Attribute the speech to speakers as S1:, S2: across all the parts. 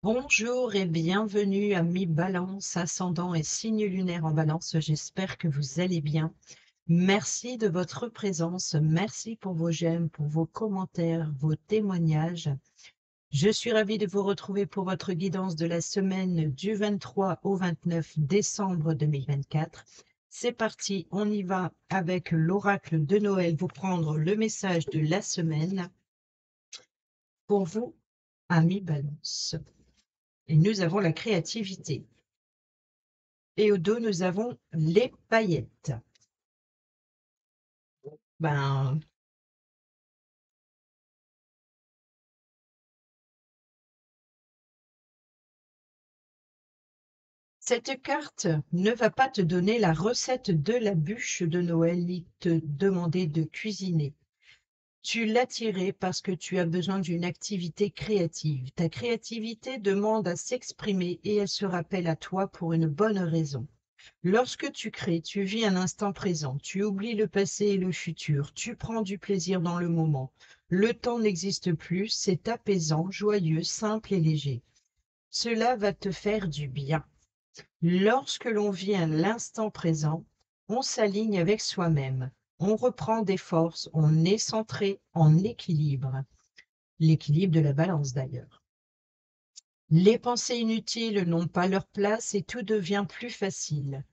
S1: Bonjour et bienvenue à mi-balance, ascendant et signe lunaire en balance. J'espère que vous allez bien. Merci de votre présence. Merci pour vos j'aime, pour vos commentaires, vos témoignages. Je suis ravie de vous retrouver pour votre guidance de la semaine du 23 au 29 décembre 2024. C'est parti, on y va avec l'oracle de Noël, vous prendre le message de la semaine pour vous à mi-balance. Et nous avons la créativité. Et au dos, nous avons les paillettes. Ben, cette carte ne va pas te donner la recette de la bûche de Noël ni te demander de cuisiner. Tu l'as tirée parce que tu as besoin d'une activité créative. Ta créativité demande à s'exprimer et elle se rappelle à toi pour une bonne raison. Lorsque tu crées, tu vis un instant présent, tu oublies le passé et le futur, tu prends du plaisir dans le moment. Le temps n'existe plus, c'est apaisant, joyeux, simple et léger. Cela va te faire du bien. Lorsque l'on vit à l'instant présent, on s'aligne avec soi-même, on reprend des forces, on est centré, en équilibre. L'équilibre de la balance d'ailleurs. Les pensées inutiles n'ont pas leur place et tout devient plus facile.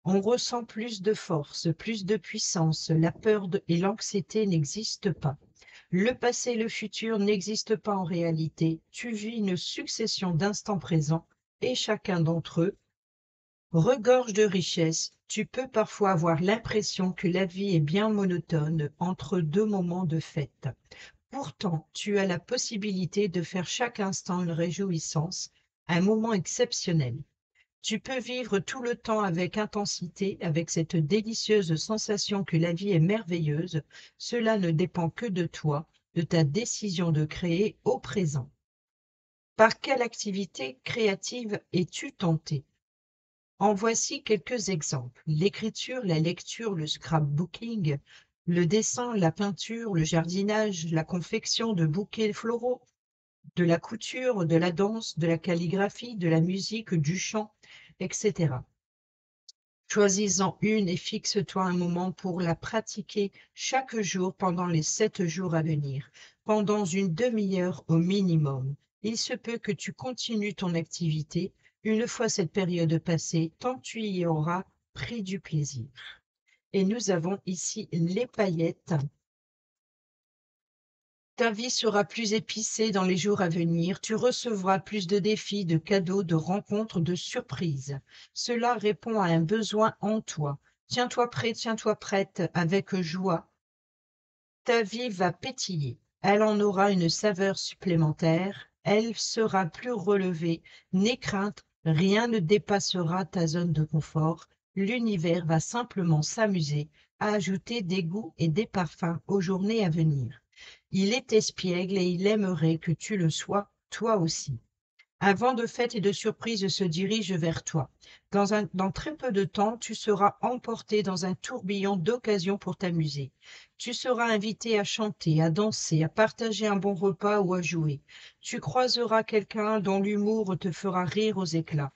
S1: On ressent plus de force, plus de puissance, la peur et l'anxiété n'existent pas. Le passé et le futur n'existent pas en réalité. Tu vis une succession d'instants présents et chacun d'entre eux regorge de richesse. Tu peux parfois avoir l'impression que la vie est bien monotone entre deux moments de fête. Pourtant, tu as la possibilité de faire chaque instant une réjouissance, un moment exceptionnel. Tu peux vivre tout le temps avec intensité, avec cette délicieuse sensation que la vie est merveilleuse. Cela ne dépend que de toi, de ta décision de créer au présent. Par quelle activité créative es-tu tenté? En voici quelques exemples. L'écriture, la lecture, le scrapbooking, le dessin, la peinture, le jardinage, la confection de bouquets floraux, de la couture, de la danse, de la calligraphie, de la musique, du chant, etc. Choisis-en une et fixe-toi un moment pour la pratiquer chaque jour pendant les 7 jours à venir, pendant une demi-heure au minimum. Il se peut que tu continues ton activité une fois cette période passée, tant tu y auras pris du plaisir. Et nous avons ici les paillettes. Ta vie sera plus épicée dans les jours à venir. Tu recevras plus de défis, de cadeaux, de rencontres, de surprises. Cela répond à un besoin en toi. Tiens-toi prêt, tiens-toi prête avec joie. Ta vie va pétiller. Elle en aura une saveur supplémentaire. Elle sera plus relevée. N'aie crainte, rien ne dépassera ta zone de confort. L'univers va simplement s'amuser à ajouter des goûts et des parfums aux journées à venir. Il est espiègle et il aimerait que tu le sois, toi aussi. Un vent de fête et de surprise se dirige vers toi. Dans très peu de temps, tu seras emporté dans un tourbillon d'occasions pour t'amuser. Tu seras invité à chanter, à danser, à partager un bon repas ou à jouer. Tu croiseras quelqu'un dont l'humour te fera rire aux éclats.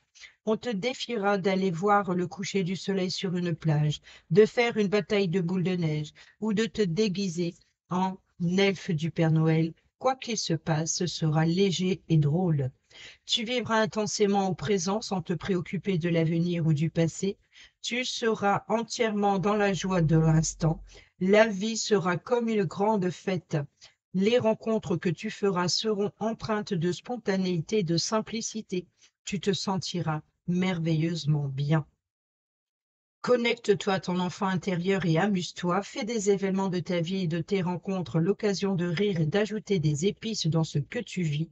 S1: On te défiera d'aller voir le coucher du soleil sur une plage, de faire une bataille de boules de neige ou de te déguiser en elfe du Père Noël. Quoi qu'il se passe, ce sera léger et drôle. Tu vivras intensément au présent sans te préoccuper de l'avenir ou du passé. Tu seras entièrement dans la joie de l'instant. La vie sera comme une grande fête. Les rencontres que tu feras seront empreintes de spontanéité et de simplicité. Tu te sentiras merveilleusement bien. Connecte-toi à ton enfant intérieur et amuse-toi. Fais des événements de ta vie et de tes rencontres l'occasion de rire et d'ajouter des épices dans ce que tu vis.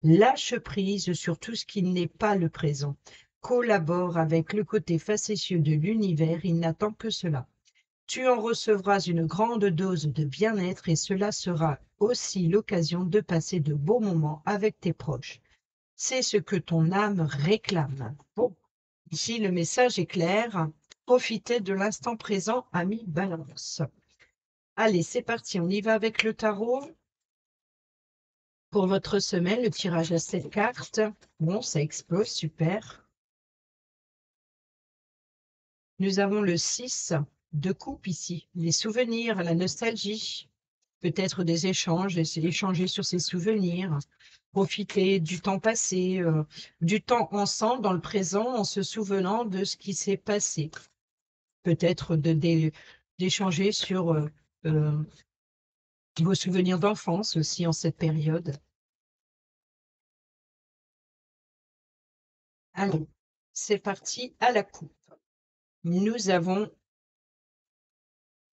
S1: Lâche prise sur tout ce qui n'est pas le présent. Collabore avec le côté facétieux de l'univers, il n'attend que cela. Tu en recevras une grande dose de bien-être et cela sera aussi l'occasion de passer de beaux moments avec tes proches. C'est ce que ton âme réclame. Bon, ici le message est clair. Profitez de l'instant présent, ami Balance. Allez, c'est parti, on y va avec le tarot. Pour votre semaine, le tirage à 7 cartes. Bon, ça explose, super. Nous avons le 6 de coupe ici, les souvenirs, la nostalgie, peut-être des échanges, essayer d'échanger sur ces souvenirs, profiter du temps passé, du temps ensemble dans le présent en se souvenant de ce qui s'est passé. Peut-être d'échanger sur euh, vos souvenirs d'enfance aussi en cette période. Allez, c'est parti à la coupe. Nous avons,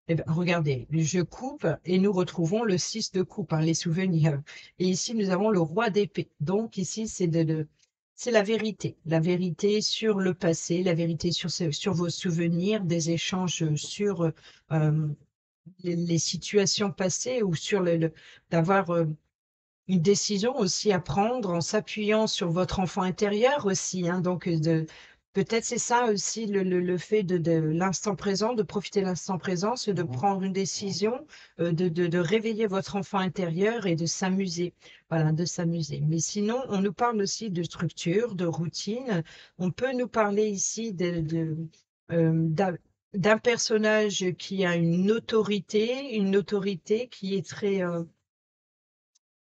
S1: eh ben, regardez, je coupe et nous retrouvons le 6 de coupe, hein, les souvenirs. Et ici, nous avons le roi d'épée. Donc ici, c'est la vérité sur le passé, la vérité sur vos souvenirs, des échanges sur les situations passées ou sur d'avoir une décision aussi à prendre en s'appuyant sur votre enfant intérieur aussi, hein, donc peut-être c'est ça aussi le fait de l'instant présent, de profiter de l'instant présent, c'est de prendre une décision, de réveiller votre enfant intérieur et de s'amuser, voilà, de s'amuser. Mais sinon, on nous parle aussi de structure, de routine. On peut nous parler ici d'un personnage qui a une autorité qui est très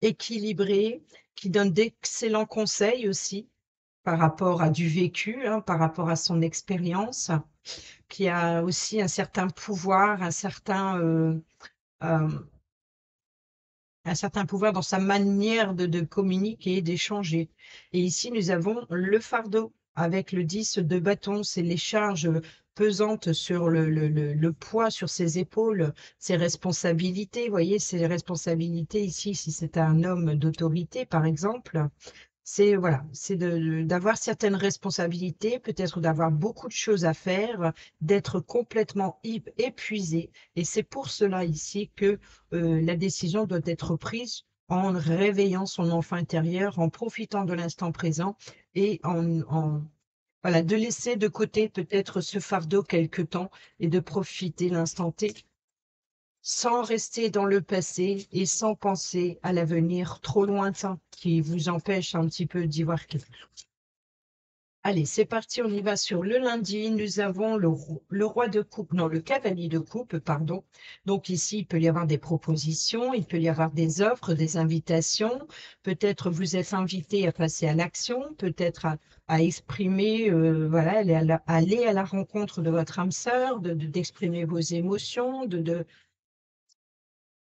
S1: équilibré, qui donne d'excellents conseils aussi par rapport à du vécu, hein, par rapport à son expérience, qui a aussi un certain pouvoir, euh, un certain pouvoir dans sa manière de communiquer, d'échanger. Et ici, nous avons le fardeau avec le 10 de bâton, c'est les charges pesantes sur le poids sur ses épaules, ses responsabilités. Vous voyez, ses responsabilités ici, si c'est un homme d'autorité, par exemple, c'est voilà, c'est d'avoir certaines responsabilités, peut-être d'avoir beaucoup de choses à faire, d'être complètement épuisé. Et c'est pour cela ici que la décision doit être prise en réveillant son enfant intérieur, en profitant de l'instant présent et voilà, de laisser de côté peut-être ce fardeau quelque temps et de profiter l'instant T sans rester dans le passé et sans penser à l'avenir trop lointain qui vous empêche un petit peu d'y voir quelque chose. Allez, c'est parti, on y va sur le lundi. Nous avons le roi de coupe, non, le cavalier de coupe, pardon. Donc ici, il peut y avoir des propositions, il peut y avoir des offres, des invitations. Peut-être vous êtes invité à passer à l'action, peut-être à exprimer, voilà, aller à la rencontre de votre âme sœur, d'exprimer vos émotions,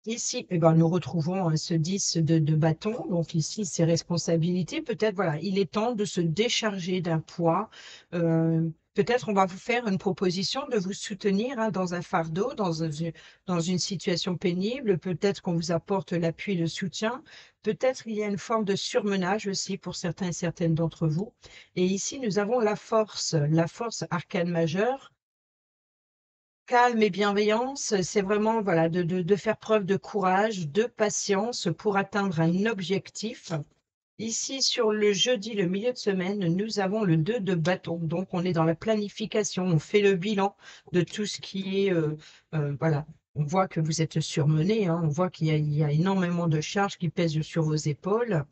S1: Ici, eh ben, nous retrouvons ce 10 de bâton. Donc ici, ses responsabilités. Peut-être, voilà, il est temps de se décharger d'un poids. Peut-être on va vous faire une proposition de vous soutenir, hein, dans un fardeau, dans une situation pénible. Peut-être qu'on vous apporte l'appui, le soutien. Peut-être il y a une forme de surmenage aussi pour certains et certaines d'entre vous. Et ici, nous avons la force arcane majeure. Calme et bienveillance, c'est vraiment voilà, de faire preuve de courage, de patience pour atteindre un objectif. Ici, sur le jeudi, le milieu de semaine, nous avons le 2 de bâton. Donc, on est dans la planification, on fait le bilan de tout ce qui est... voilà, on voit que vous êtes surmené, hein, on voit il y a énormément de charges qui pèsent sur vos épaules.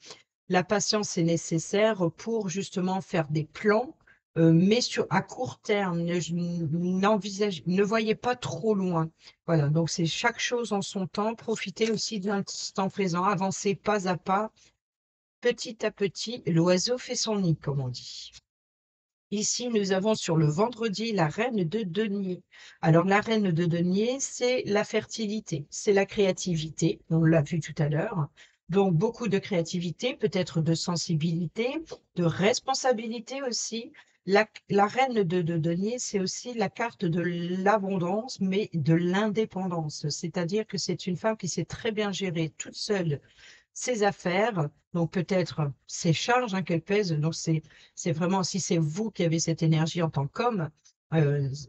S1: La patience est nécessaire pour justement faire des plans, mais à court terme, ne voyez pas trop loin. Voilà, donc c'est chaque chose en son temps. Profitez aussi de l'instant présent, avancez pas à pas, petit à petit. L'oiseau fait son nid, comme on dit. Ici, nous avons sur le vendredi la reine de denier. Alors, la reine de denier, c'est la fertilité, c'est la créativité, on l'a vu tout à l'heure. Donc, beaucoup de créativité, peut-être de sensibilité, de responsabilité aussi. La reine de denier, c'est aussi la carte de l'abondance, mais de l'indépendance. C'est-à-dire que c'est une femme qui sait très bien gérer toute seule ses affaires, donc peut-être ses charges, hein, qu'elle pèse. Donc c'est vraiment, si c'est vous qui avez cette énergie en tant qu'homme,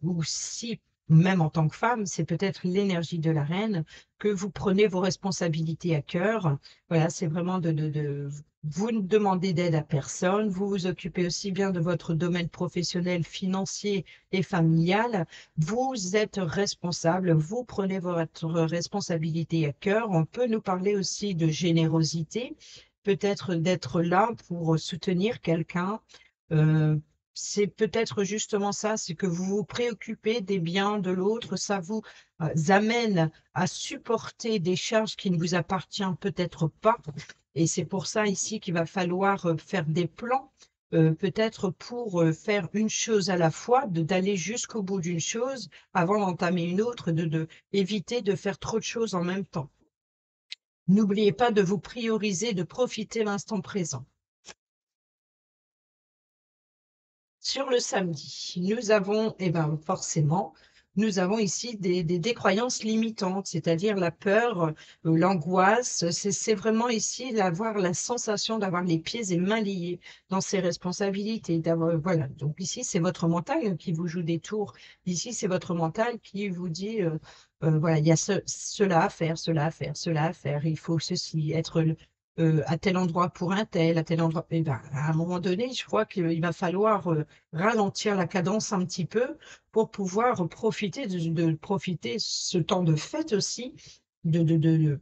S1: ou si même en tant que femme, c'est peut-être l'énergie de la reine, que vous prenez vos responsabilités à cœur. Voilà, c'est vraiment Vous ne demandez d'aide à personne, vous vous occupez aussi bien de votre domaine professionnel, financier et familial. Vous êtes responsable, vous prenez votre responsabilité à cœur. On peut nous parler aussi de générosité, peut-être d'être là pour soutenir quelqu'un. Euh, c'est peut-être justement ça, c'est que vous vous préoccupez des biens de l'autre, ça vous amène à supporter des charges qui ne vous appartiennent peut-être pas. Et c'est pour ça ici qu'il va falloir faire des plans, peut-être pour faire une chose à la fois, d'aller jusqu'au bout d'une chose avant d'entamer une autre, de éviter de faire trop de choses en même temps. N'oubliez pas de vous prioriser, de profiter de l'instant présent. Sur le samedi, nous avons, eh ben, forcément, nous avons ici des croyances limitantes, c'est-à-dire la peur, l'angoisse. C'est vraiment ici d'avoir la sensation d'avoir les pieds et mains liés dans ses responsabilités. Voilà. Donc ici, c'est votre mental qui vous joue des tours. Ici, c'est votre mental qui vous dit, voilà, il y a cela à faire, cela à faire, cela à faire. Il faut ceci, être à tel endroit pour un tel, à tel endroit. Eh ben, à un moment donné, je crois qu'il va falloir ralentir la cadence un petit peu pour pouvoir profiter de profiter ce temps de fête aussi, de, de, de,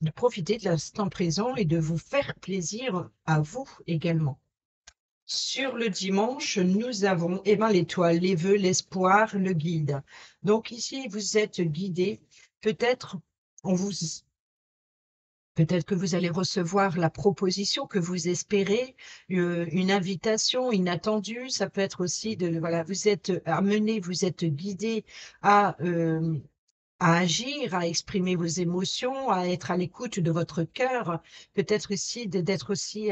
S1: de profiter de l'instant présent et de vous faire plaisir à vous également. Sur le dimanche, nous avons eh ben, l'étoile, les vœux, l'espoir, le guide. Donc ici, vous êtes guidé. Peut-être on vous Peut-être que vous allez recevoir la proposition que vous espérez, une invitation inattendue. Ça peut être aussi voilà, vous êtes amené, vous êtes guidé à agir, à exprimer vos émotions, à être à l'écoute de votre cœur. Peut-être aussi d'être aussi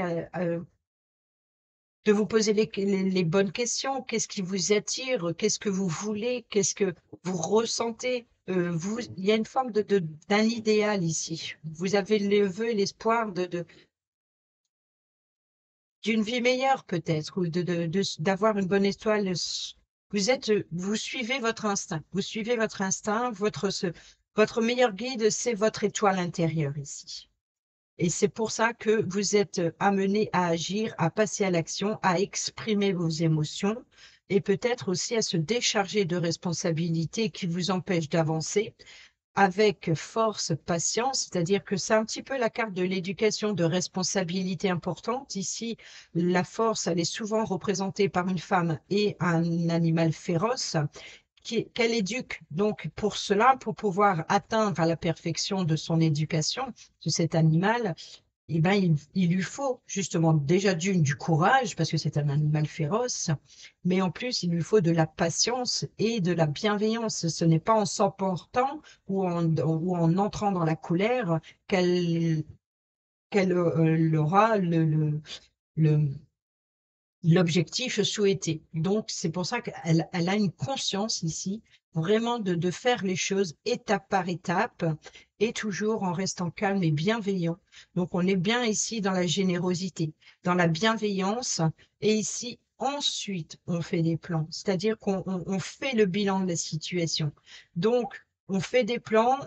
S1: de vous poser les bonnes questions. Qu'est-ce qui vous attire? Qu'est-ce que vous voulez? Qu'est-ce que vous ressentez? Il y a une forme d'un idéal ici. Vous avez le vœu et l'espoir d'une vie meilleure peut-être, ou d'avoir une bonne étoile. Vous suivez votre instinct. Vous suivez votre instinct. Votre meilleur guide, c'est votre étoile intérieure ici. Et c'est pour ça que vous êtes amené à agir, à passer à l'action, à exprimer vos émotions et peut-être aussi à se décharger de responsabilités qui vous empêchent d'avancer avec force, patience, c'est-à-dire que c'est un petit peu la carte de l'éducation de responsabilité importante. Ici, la force, elle est souvent représentée par une femme et un animal féroce qu'elle éduque. Donc, pour cela, pour pouvoir atteindre à la perfection de son éducation de cet animal, eh ben, il lui faut justement déjà du courage, parce que c'est un animal féroce, mais en plus, il lui faut de la patience et de la bienveillance. Ce n'est pas en s'emportant ou en entrant dans la colère qu'elle aura le, l'objectif souhaité. Donc, c'est pour ça qu'elle a une conscience ici, vraiment de faire les choses étape par étape et toujours en restant calme et bienveillant. Donc, on est bien ici dans la générosité, dans la bienveillance et ici, ensuite, on fait des plans, c'est-à-dire qu'on fait le bilan de la situation. Donc, on fait des plans,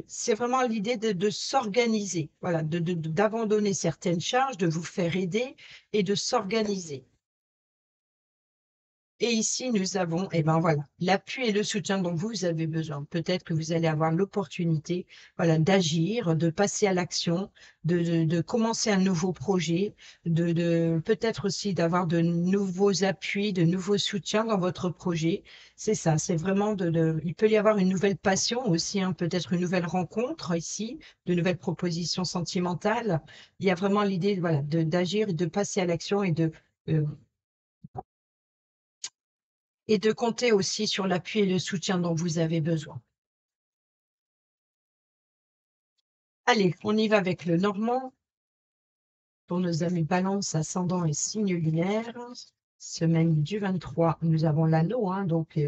S1: c'est vraiment l'idée de s'organiser, voilà, d'abandonner certaines charges, de vous faire aider et de s'organiser. Et ici, nous avons, eh ben voilà, l'appui et le soutien dont vous avez besoin. Peut-être que vous allez avoir l'opportunité, voilà, d'agir, de passer à l'action, de commencer un nouveau projet, peut-être aussi d'avoir de nouveaux appuis, de nouveaux soutiens dans votre projet. C'est ça, c'est vraiment il peut y avoir une nouvelle passion aussi, hein, peut-être une nouvelle rencontre ici, de nouvelles propositions sentimentales. Il y a vraiment l'idée, voilà, d'agir et de passer à l'action euh, et de compter aussi sur l'appui et le soutien dont vous avez besoin. Allez, on y va avec le normand pour nos amis balance, ascendant et signe lunaire. Semaine du 23, nous avons l'anneau, hein, donc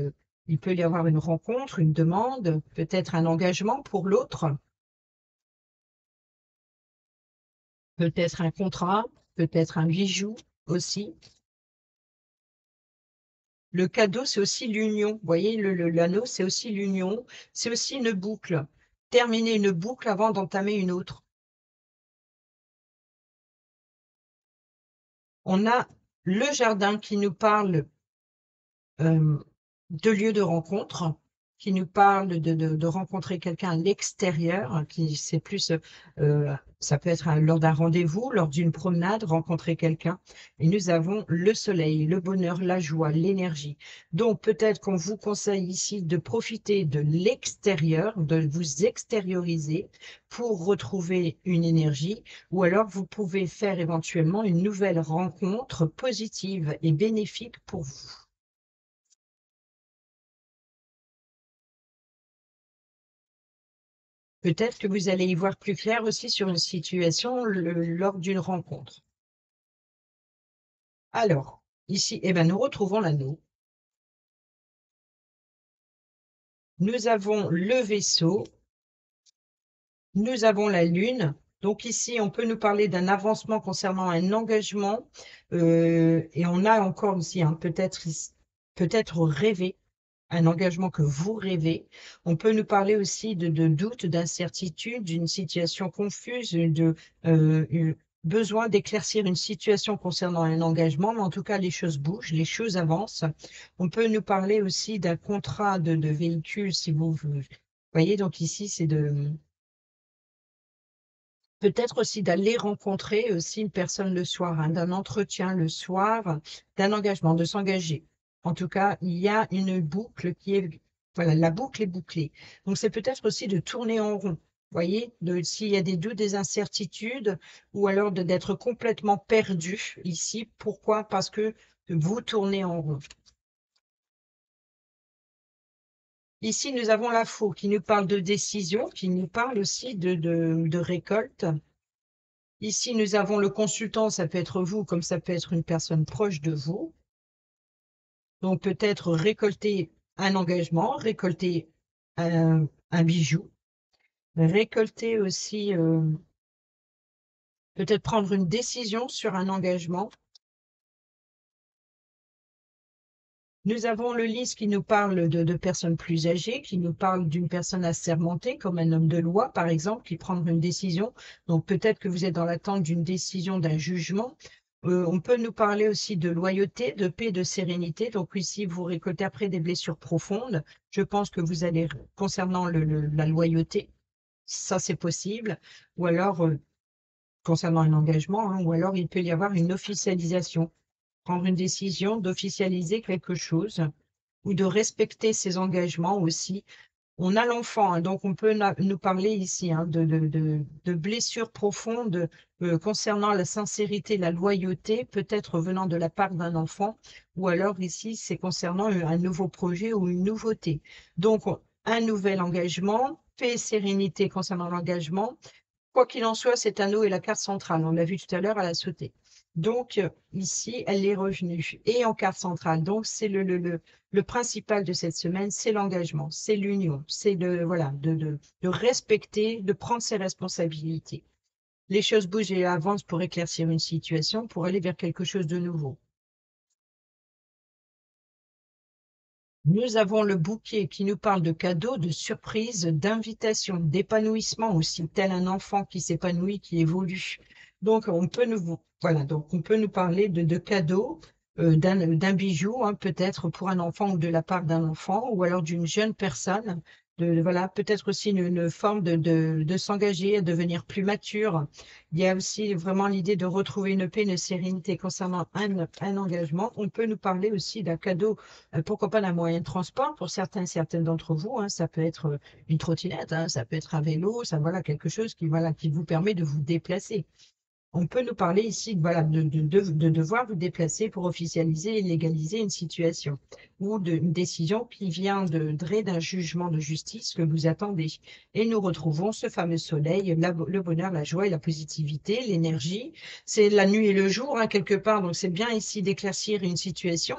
S1: il peut y avoir une rencontre, une demande, peut-être un engagement pour l'autre, peut-être un contrat, peut-être un bijou aussi. Le cadeau, c'est aussi l'union. Vous voyez, l'anneau, c'est aussi l'union, c'est aussi une boucle. Terminer une boucle avant d'entamer une autre. On a le jardin qui nous parle de lieux de rencontre, qui nous parle de rencontrer quelqu'un à l'extérieur, qui c'est plus, ça peut être lors d'un rendez-vous, lors d'une promenade, rencontrer quelqu'un. Et nous avons le soleil, le bonheur, la joie, l'énergie. Donc peut-être qu'on vous conseille ici de profiter de l'extérieur, de vous extérioriser pour retrouver une énergie, ou alors vous pouvez faire éventuellement une nouvelle rencontre positive et bénéfique pour vous. Peut-être que vous allez y voir plus clair aussi sur une situation lors d'une rencontre. Alors, ici, eh ben, nous retrouvons l'anneau. Nous avons le vaisseau. Nous avons la lune. Donc ici, on peut nous parler d'un avancement concernant un engagement. Et on a encore aussi, hein, peut-être rêver, un engagement que vous rêvez. On peut nous parler aussi de doutes, d'incertitudes, d'une situation confuse, besoin d'éclaircir une situation concernant un engagement, mais en tout cas, les choses bougent, les choses avancent. On peut nous parler aussi d'un contrat de véhicule, si vous voyez, donc ici, c'est de peut-être aussi d'aller rencontrer aussi une personne le soir, hein, d'un entretien le soir, d'un engagement, de s'engager. En tout cas, il y a une boucle qui est, voilà, la boucle est bouclée. Donc, c'est peut-être aussi de tourner en rond. Vous voyez, s'il y a des doutes, des incertitudes, ou alors d'être complètement perdu ici. Pourquoi? Parce que vous tournez en rond. Ici, nous avons la faux qui nous parle de décision, qui nous parle aussi de récolte. Ici, nous avons le consultant, ça peut être vous, comme ça peut être une personne proche de vous. Donc, peut-être récolter un engagement, récolter un bijou, récolter aussi, peut-être prendre une décision sur un engagement. Nous avons le lys qui nous parle de personnes plus âgées, qui nous parle d'une personne assermentée, comme un homme de loi, par exemple, qui prendra une décision. Donc peut-être que vous êtes dans l'attente d'une décision, d'un jugement. On peut nous parler aussi de loyauté, de paix, de sérénité. Donc ici, vous récoltez après des blessures profondes. Je pense que vous allez, concernant la loyauté, ça c'est possible. Ou alors, concernant un engagement, hein, ou alors il peut y avoir une officialisation, prendre une décision d'officialiser quelque chose ou de respecter ses engagements aussi. On a l'enfant, hein, donc on peut nous parler ici, hein, de blessures profondes concernant la sincérité, la loyauté, peut-être venant de la part d'un enfant, ou alors ici, c'est concernant un nouveau projet ou une nouveauté. Donc, un nouvel engagement, paix et sérénité concernant l'engagement. Quoi qu'il en soit, cet anneau est la carte centrale. On l'a vu tout à l'heure, elle a sauté. Donc, ici, elle est revenue et en carte centrale. Donc, c'est le principal de cette semaine, c'est l'engagement, c'est l'union, c'est voilà, de respecter, de prendre ses responsabilités. Les choses bougent et avancent pour éclaircir une situation, pour aller vers quelque chose de nouveau. Nous avons le bouquet qui nous parle de cadeaux, de surprises, d'invitations, d'épanouissement aussi, tel un enfant qui s'épanouit, qui évolue. Donc, voilà, donc on peut nous parler de cadeaux, d'un bijou, hein, peut-être pour un enfant ou de la part d'un enfant, ou alors d'une jeune personne. Voilà, peut-être aussi une forme de s'engager, à devenir plus mature. Il y a aussi vraiment l'idée de retrouver une paix, une sérénité concernant un engagement. On peut nous parler aussi d'un cadeau, pourquoi pas d'un moyen de transport pour certaines d'entre vous, hein, ça peut être une trottinette, hein, ça peut être un vélo, ça voilà quelque chose qui vous permet de vous déplacer. On peut nous parler ici voilà, de devoir vous déplacer pour officialiser et légaliser une situation ou d'une décision qui viendrait d'un jugement de justice que vous attendez. Et nous retrouvons ce fameux soleil, le bonheur, la joie et la positivité, l'énergie. C'est la nuit et le jour, hein, quelque part. Donc, c'est bien ici d'éclaircir une situation.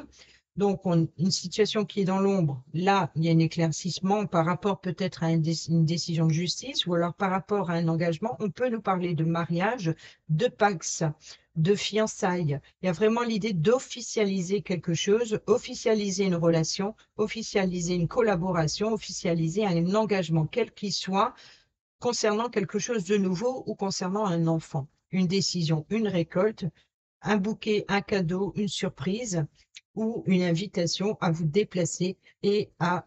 S1: Donc, une situation qui est dans l'ombre, là, il y a un éclaircissement par rapport peut-être à une décision de justice ou alors par rapport à un engagement. On peut nous parler de mariage, de Pax, de fiançailles. Il y a vraiment l'idée d'officialiser quelque chose, officialiser une relation, officialiser une collaboration, officialiser un engagement, quel qu'il soit, concernant quelque chose de nouveau ou concernant un enfant. Une décision, une récolte, un bouquet, un cadeau, une surprise ou une invitation à vous déplacer et à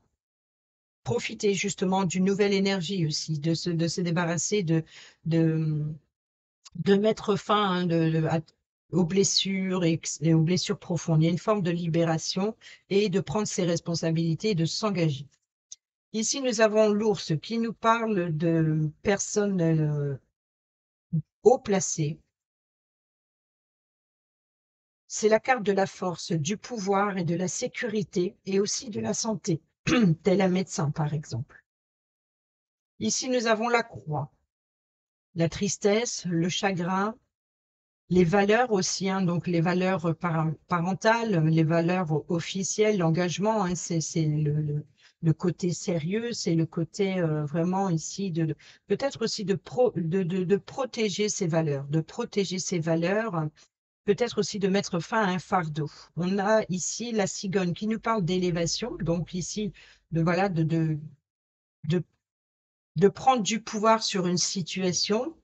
S1: profiter justement d'une nouvelle énergie aussi, de se débarrasser de, de mettre fin hein, aux blessures et aux blessures profondes. Il y a une forme de libération et de prendre ses responsabilités et de s'engager. Ici, nous avons l'ours qui nous parle de personnes haut placées. C'est la carte de la force, du pouvoir et de la sécurité et aussi de la santé, tel un médecin par exemple. Ici, nous avons la croix, la tristesse, le chagrin, les valeurs aussi, hein, donc les valeurs parentales, les valeurs officielles, l'engagement, hein, c'est le côté sérieux, c'est le côté vraiment ici peut-être aussi de protéger ces valeurs, de protéger ces valeurs, peut-être aussi de mettre fin à un fardeau. On a ici la cigogne qui nous parle d'élévation, donc ici voilà de, de prendre du pouvoir sur une situation.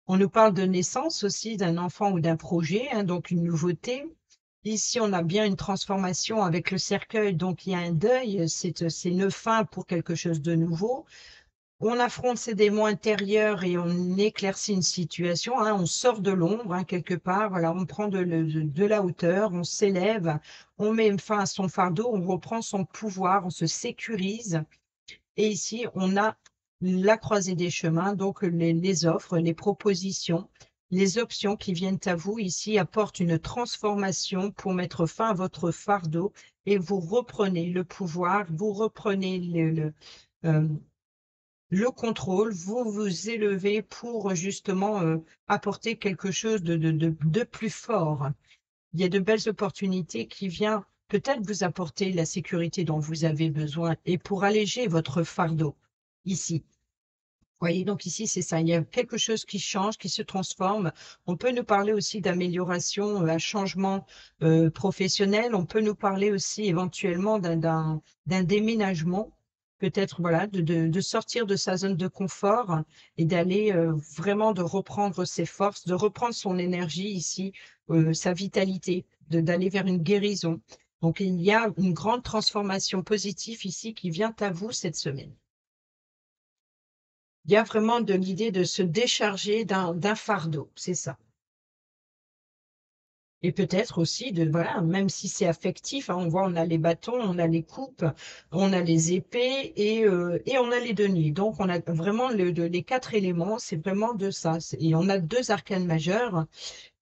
S1: On nous parle de naissance aussi d'un enfant ou d'un projet, hein, donc une nouveauté. Ici, on a bien une transformation avec le cercueil, donc il y a un deuil, c'est une fin pour quelque chose de nouveau. On affronte ses démons intérieurs et on éclaircit une situation, hein, on sort de l'ombre hein, quelque part, voilà, on prend de la hauteur, on s'élève, on met fin à son fardeau, on reprend son pouvoir, on se sécurise. Et ici, on a la croisée des chemins, donc les offres, les propositions, les options qui viennent à vous ici apportent une transformation pour mettre fin à votre fardeau et vous reprenez le pouvoir, vous reprenez euh, le contrôle, vous vous élevez pour justement apporter quelque chose de plus fort. Il y a de belles opportunités qui viennent peut-être vous apporter la sécurité dont vous avez besoin et pour alléger votre fardeau ici. Vous voyez, donc ici, c'est ça. Il y a quelque chose qui change, qui se transforme. On peut nous parler aussi d'amélioration, un changement professionnel. On peut nous parler aussi éventuellement d'un déménagement. Peut-être, voilà, de sortir de sa zone de confort et d'aller vraiment de reprendre ses forces, de reprendre son énergie ici, sa vitalité, d'aller vers une guérison. Donc, il y a une grande transformation positive ici qui vient à vous cette semaine. Il y a vraiment de l'idée de se décharger d'un fardeau, c'est ça. Et peut-être aussi voilà, même si c'est affectif, hein, on voit, on a les bâtons, on a les coupes, on a les épées et on a les deniers. Donc, on a vraiment les quatre éléments, c'est vraiment de ça. Et on a deux arcanes majeurs,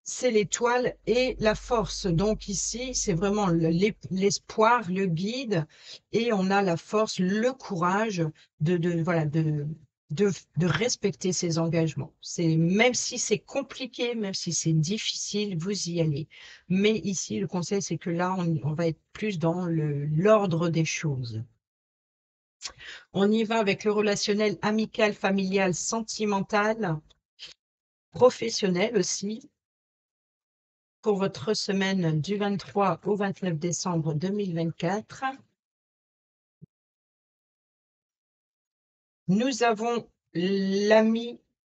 S1: c'est l'étoile et la force. Donc ici, c'est vraiment l'espoir, le guide, et on a la force, le courage voilà, de respecter ses engagements. Même si c'est compliqué, même si c'est difficile, vous y allez. Mais ici, le conseil, c'est que là, on va être plus dans l'ordre des choses. On y va avec le relationnel amical, familial, sentimental, professionnel aussi. Pour votre semaine du 23 au 29 décembre 2024. Nous avons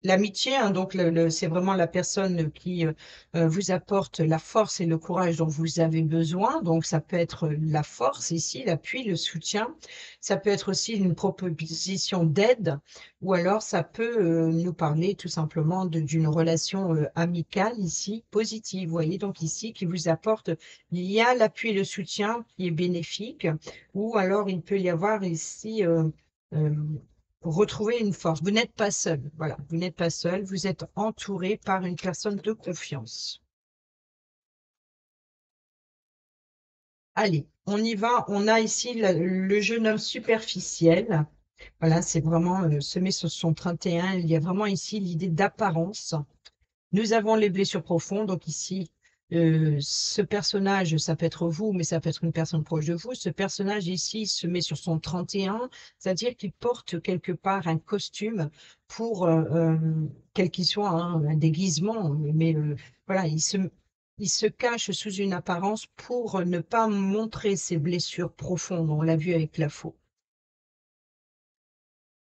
S1: l'amitié, hein, donc c'est vraiment la personne qui vous apporte la force et le courage dont vous avez besoin. Donc ça peut être la force ici, l'appui, le soutien. Ça peut être aussi une proposition d'aide, ou alors ça peut nous parler tout simplement d'une relation amicale ici, positive. Vous voyez, donc ici qui vous apporte, il y a l'appui et le soutien qui est bénéfique, ou alors il peut y avoir ici euh, retrouver une force. Vous n'êtes pas seul. Voilà, vous n'êtes pas seul. Vous êtes entouré par une personne de confiance. Allez, on y va. On a ici le jeune homme superficiel. Voilà, c'est vraiment semé sur son 31. Il y a vraiment ici l'idée d'apparence. Nous avons les blessures profondes, donc ici, ce personnage, ça peut être vous, mais ça peut être une personne proche de vous. Ce personnage ici se met sur son 31, c'est-à-dire qu'il porte quelque part un costume pour, quel qu'il soit, hein, un déguisement, mais voilà, il se cache sous une apparence pour ne pas montrer ses blessures profondes. On l'a vu avec la faux.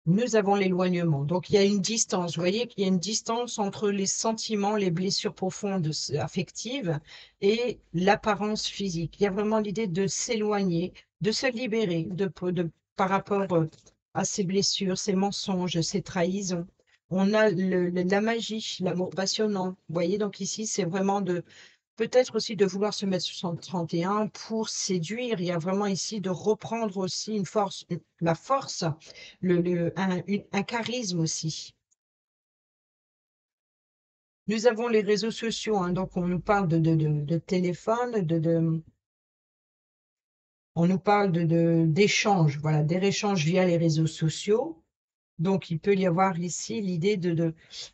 S1: nous avons l'éloignement. Donc, il y a une distance. Vous voyez qu'il y a une distance entre les sentiments, les blessures profondes affectives et l'apparence physique. Il y a vraiment l'idée de s'éloigner, de se libérer par rapport à ces blessures, ces mensonges, ces trahisons. On a la magie, l'amour passionnant. Vous voyez, donc ici, c'est vraiment de peut-être aussi de vouloir se mettre sur son 31 pour séduire. Il y a vraiment ici de reprendre aussi une force, la force, un charisme aussi. Nous avons les réseaux sociaux, hein, donc on nous parle de téléphone, on nous parle d'échanges, voilà, des échanges via les réseaux sociaux. Donc, il peut y avoir ici l'idée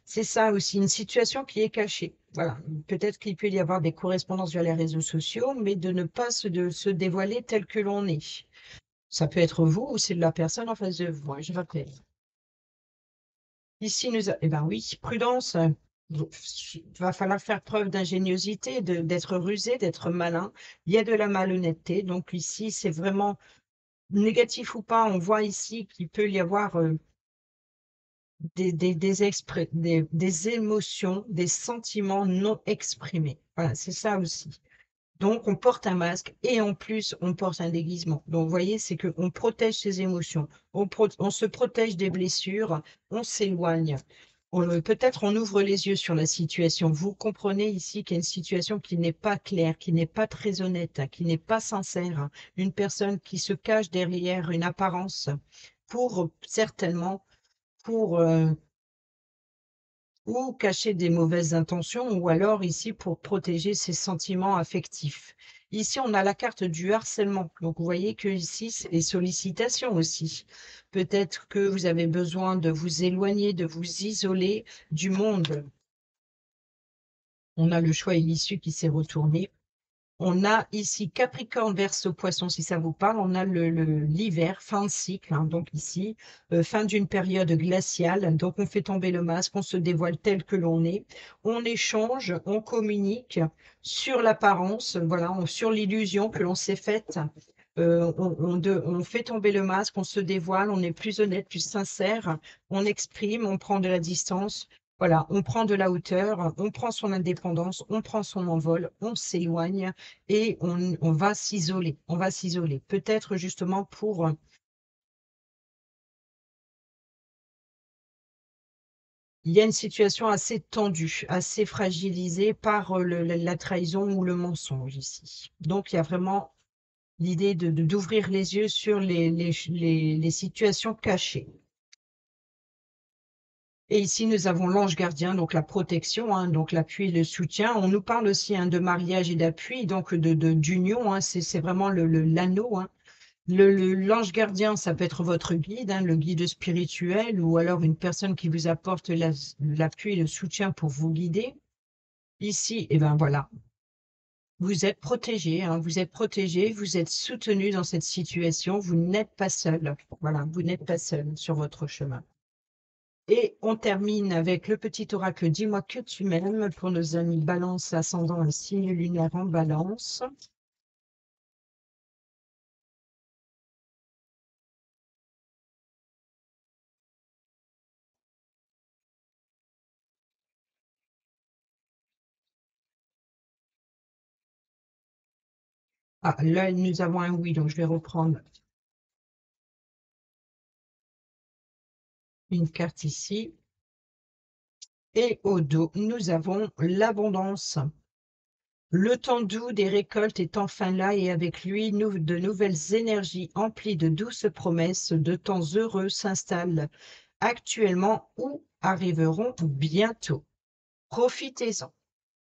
S1: c'est ça aussi, une situation qui est cachée. Voilà, peut-être qu'il peut y avoir des correspondances via les réseaux sociaux, mais de ne pas de se dévoiler tel que l'on est. Ça peut être vous ou c'est la personne en face de vous, hein, je rappelle. Ici, eh ben oui, prudence. Il va falloir faire preuve d'ingéniosité, d'être rusé, d'être malin. Il y a de la malhonnêteté. Donc ici, c'est vraiment négatif ou pas. On voit ici qu'il peut y avoir des émotions, des sentiments non exprimés. Voilà, c'est ça aussi. Donc, on porte un masque et en plus, on porte un déguisement. Donc, vous voyez, c'est qu'on protège ses émotions, on se protège des blessures, on s'éloigne. Peut-être on ouvre les yeux sur la situation. Vous comprenez ici qu'il y a une situation qui n'est pas claire, qui n'est pas très honnête, hein, qui n'est pas sincère. Hein. Une personne qui se cache derrière une apparence pour certainement pour ou cacher des mauvaises intentions, ou alors ici pour protéger ses sentiments affectifs. Ici, on a la carte du harcèlement. Donc, vous voyez que ici, c'est les sollicitations aussi. Peut-être que vous avez besoin de vous éloigner, de vous isoler du monde. On a le choix et l'issue qui s'est retourné. On a ici Capricorne, Verseau, Poisson, si ça vous parle. On a l'hiver, fin de cycle, hein, donc ici, fin d'une période glaciale. Donc, on fait tomber le masque, on se dévoile tel que l'on est. On échange, on communique sur l'apparence, voilà, sur l'illusion que l'on s'est faite. On fait tomber le masque, on se dévoile, on est plus honnête, plus sincère, on exprime, on prend de la distance. Voilà, on prend de la hauteur, on prend son indépendance, on prend son envol, on s'éloigne et on va s'isoler. On va s'isoler. Peut-être justement pour... Il y a une situation assez tendue, assez fragilisée par la trahison ou le mensonge ici. Donc, il y a vraiment l'idée d'ouvrir les yeux sur les situations cachées. Et ici, nous avons l'ange gardien, donc la protection, hein, donc l'appui et le soutien. On nous parle aussi hein, de mariage et d'appui, donc d'union. Hein, c'est vraiment l'anneau. Hein. L'ange gardien, ça peut être votre guide, hein, le guide spirituel, ou alors une personne qui vous apporte l'appui et le soutien pour vous guider. Ici, et ben voilà, vous êtes protégé, hein, vous êtes protégé, vous êtes soutenu dans cette situation, vous n'êtes pas seul. Voilà, vous n'êtes pas seul sur votre chemin. Et on termine avec le petit oracle Dis-moi que tu m'aimes pour nos amis Balance, ascendant un signe lunaire en Balance. Ah, là, nous avons un oui, donc je vais reprendre une carte ici. Et au dos, nous avons l'abondance. Le temps doux des récoltes est enfin là et avec lui, de nouvelles énergies emplies de douces promesses, de temps heureux s'installent actuellement ou arriveront bientôt. Profitez-en.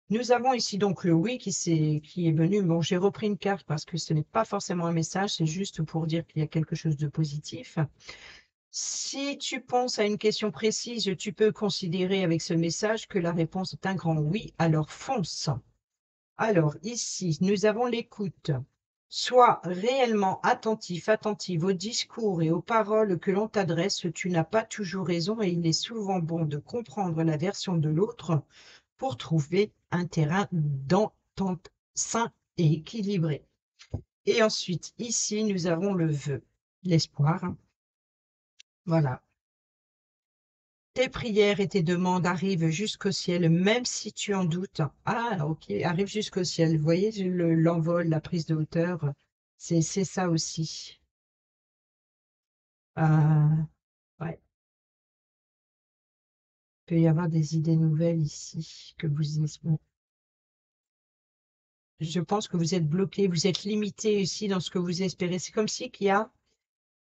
S1: Nous avons ici donc le oui qui est venu. Bon, j'ai repris une carte parce que ce n'est pas forcément un message, c'est juste pour dire qu'il y a quelque chose de positif. Si tu penses à une question précise, tu peux considérer avec ce message que la réponse est un grand oui, alors fonce. Alors ici, nous avons l'écoute. Sois réellement attentif, attentive aux discours et aux paroles que l'on t'adresse. Tu n'as pas toujours raison et il est souvent bon de comprendre la version de l'autre pour trouver un terrain d'entente sain et équilibré. Et ensuite, ici, nous avons le vœu, l'espoir. Voilà. Tes prières et tes demandes arrivent jusqu'au ciel, même si tu en doutes. Ah, ok, arrivent jusqu'au ciel. Vous voyez, l'envol, la prise de hauteur, c'est ça aussi. Euh, ouais, il peut y avoir des idées nouvelles ici que vous. Bon, je pense que vous êtes bloqué, vous êtes limité aussi dans ce que vous espérez. C'est comme si qu'il y a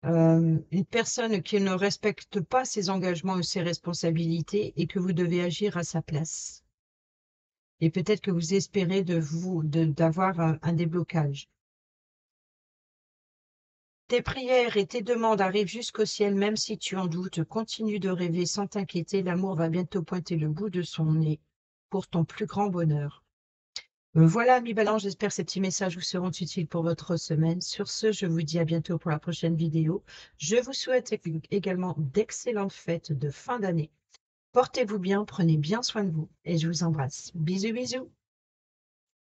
S1: une personne qui ne respecte pas ses engagements ou ses responsabilités et que vous devez agir à sa place. Et peut-être que vous espérez d'avoir un déblocage. Tes prières et tes demandes arrivent jusqu'au ciel, même si tu en doutes. Continue de rêver sans t'inquiéter. L'amour va bientôt pointer le bout de son nez pour ton plus grand bonheur. Voilà, ami Balance, j'espère que ces petits messages vous seront utiles pour votre semaine. Sur ce, je vous dis à bientôt pour la prochaine vidéo. Je vous souhaite également d'excellentes fêtes de fin d'année. Portez-vous bien, prenez bien soin de vous et je vous embrasse. Bisous, bisous.